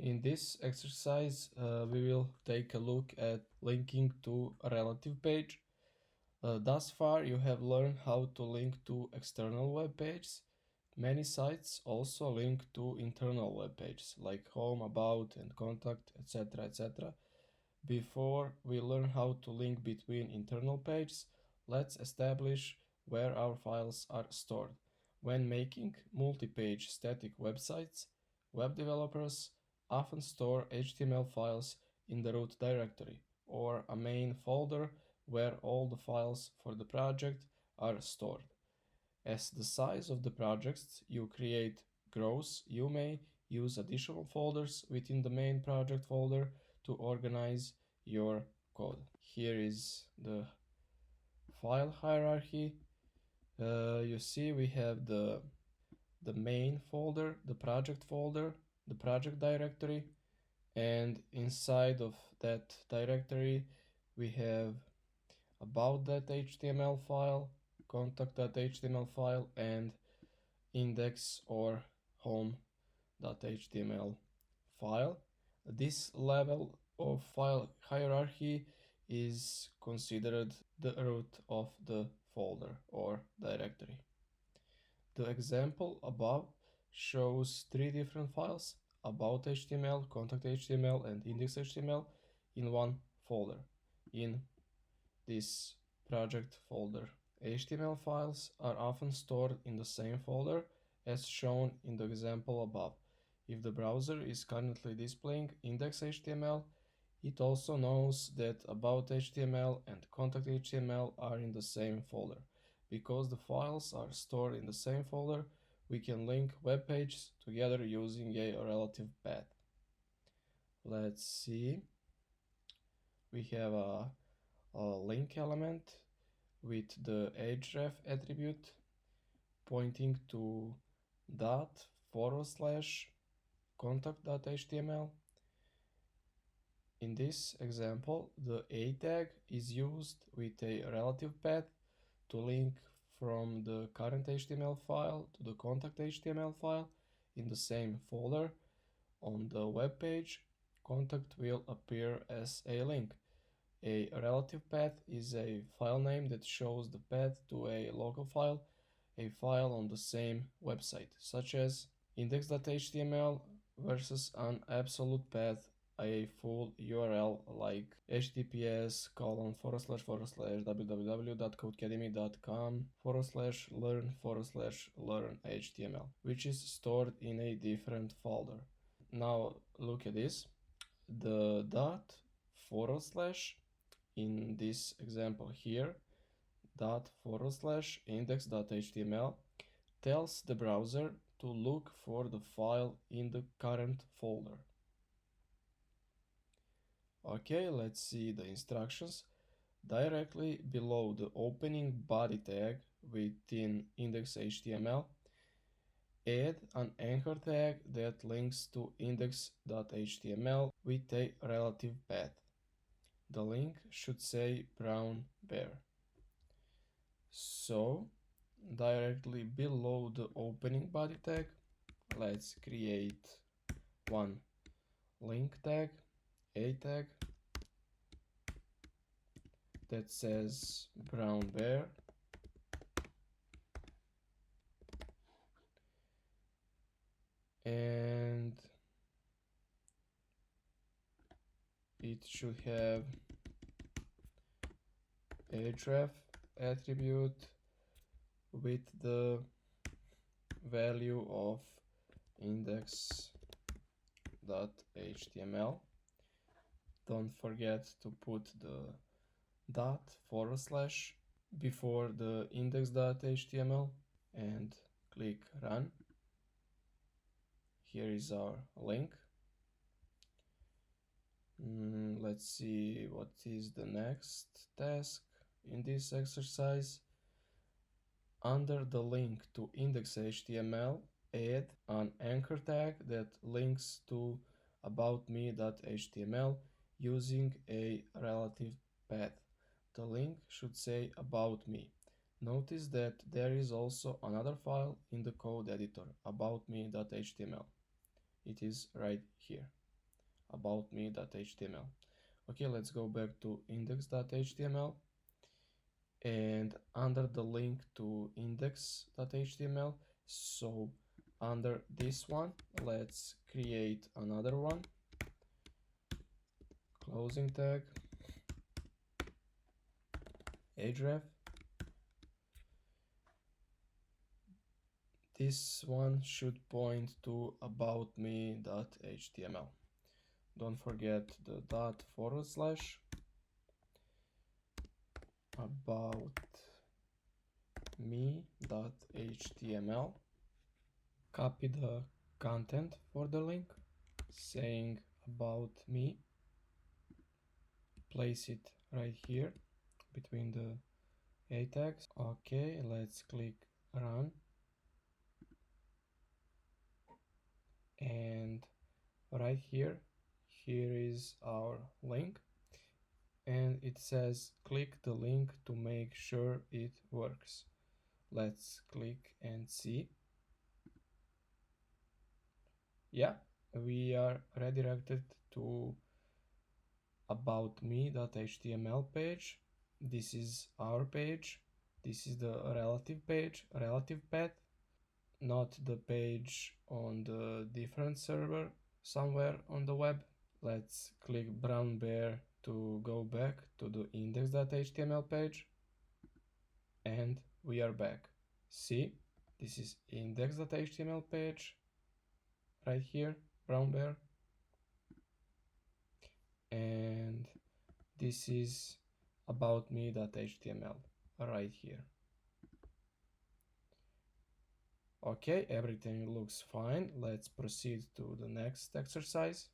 In this exercise, we will take a look at linking to a relative page. Thus far, you have learned how to link to external web pages. Many sites also link to internal web pages like home, about, and contact, etc. etc. Before we learn how to link between internal pages, let's establish where our files are stored. When making multi-page static websites, web developers often store HTML files in the root directory or a main folder where all the files for the project are stored. As the size of the projects you create grows, you may use additional folders within the main project folder to organize your code. Here is the file hierarchy. You see we have the main folder, the project folder, the project directory, and inside of that directory we have about.html file, contact.html file, and index or home.html file. This level of file hierarchy is considered the root of the folder or directory. The example above shows three different files: about.html, contact.html, and index.html in one folder in this project folder. HTML files are often stored in the same folder as shown in the example above. If the browser is currently displaying index.html, it also knows that about.html and contact.html are in the same folder. Because the files are stored in the same folder, we can link web pages together using a relative path. Let's see. We have a link element with the href attribute pointing to /contact.html. In this example, the a tag is used with a relative path to link from the current HTML file to the contact HTML file in the same folder. On the web page, contact will appear as a link. A relative path is a file name that shows the path to a local file, a file on the same website, such as index.html versus an absolute path, a full URL like https://www.codecademy.com/learn/learn HTML, which is stored in a different folder. Now look at this. The // in this example here, /index.html tells the browser to look for the file in the current folder. Okay, let's see the instructions. Directly below the opening body tag within index.html, add an anchor tag that links to index.html with a relative path. The link should say brown bear. So, directly below the opening body tag, let's create one link tag, a tag, that says brown bear. And it should have href attribute with the value of index.html. Don't forget to put the // before the index.html and click run. Here is our link. Let's see what is the next task in this exercise. Under the link to index.html, add an anchor tag that links to aboutme.html using a relative path. The link should say about me. Notice that there is also another file in the code editor, aboutme.html. It is right here. aboutme.html. Okay, let's go back to index.html, and under the link to index.html, so under this one, let's create another one, closing tag, href. This one should point to aboutme.html. Don't forget the dot / aboutme.html. Copy the content for the link, saying about me. Place it right here between the A tags. Okay, let's click run. And right here is our link. And it says click the link to make sure it works. Let's click and see. Yeah, we are redirected to aboutme.html page. This is our page. This is the relative page, relative path, not the page on the different server somewhere on the web. Let's click brown bear to go back to the index.html page, and we are back. See, this is index.html page right here, brown bear, and this is aboutme.html right here. Okay, everything looks fine. Let's proceed to the next exercise.